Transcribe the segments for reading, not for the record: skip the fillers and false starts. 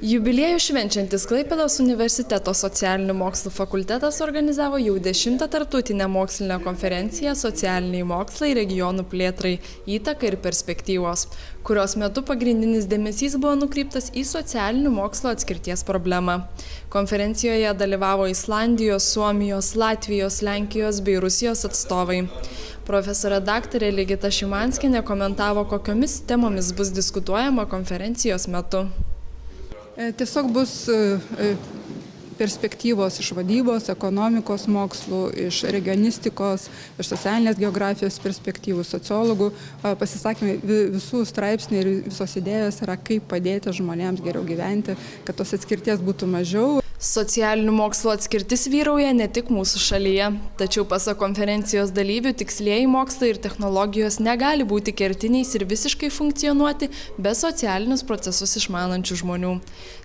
Jubiliejų švenčiantis Klaipėdos universiteto socialinių mokslų fakultetas organizavo jau 10ąją tarptautinę mokslinę konferenciją Socialiniai mokslai regionų plėtrai, įtaka ir perspektyvos, kurios metu pagrindinis dėmesys buvo nukreiptas į socialinių mokslo atskirties problemą. Konferencijoje dalyvavo Islandijos, Suomijos, Latvijos, Lenkijos bei Rusijos atstovai. Profesorė daktarė Ligita Šimanskienė komentavo, kokiomis temomis bus diskutuojama konferencijos metu. Tiesiog bus perspektyvos iš vadybos, ekonomikos mokslų, iš regionistikos, iš socialinės geografijos perspektyvų, sociologų. Pasisakymai, visų straipsniai ir visos idėjos yra, kaip padėti žmonėms geriau gyventi, kad tos atskirties būtų mažiau. Socialinių mokslo atskirtis vyrauja ne tik mūsų šalyje, tačiau pasak konferencijos dalyvių tikslieji mokslai ir technologijos negali būti kertiniais ir visiškai funkcionuoti be socialinius procesus išmanančių žmonių.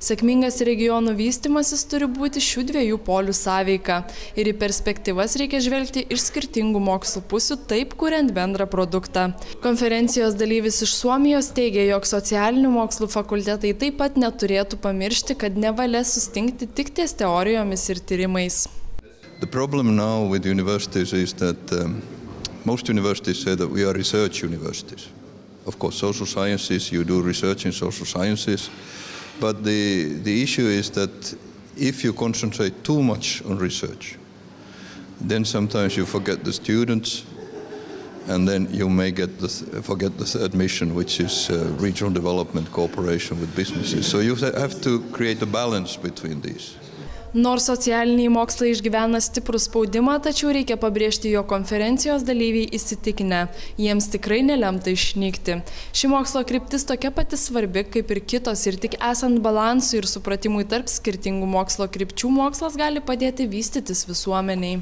Sėkmingas regionų vystymasis turi būti šių dviejų polių sąveika ir į perspektyvas reikia žvelgti iš skirtingų mokslo pusių, taip kuriant bendrą produktą. Konferencijos dalyvis iš Suomijos teigia, jog socialinių mokslų fakultetai taip pat neturėtų pamiršti, kad nevalia sustingti tik ties teorijomis ir tyrimais. The problem now with universities is that most universities say that we are research universities. Of course, social sciences, you do research in social sciences, but the issue is that if you concentrate too much on research, then sometimes you forget the students, and then you may forget the third mission, which is regional development cooperation with businesses. So you have to create a balance between these. Nors socialiniai mokslai išgyvena stiprų spaudimą, tačiau reikia pabrėžti, jo konferencijos dalyviai įsitikinę, jiems tikrai nelemta išnykti. Ši mokslo kryptis tokia pati svarbi kaip ir kitos ir tik esant balansui ir supratimui tarp skirtingų mokslo krypčių mokslas gali padėti vystytis visuomeniai.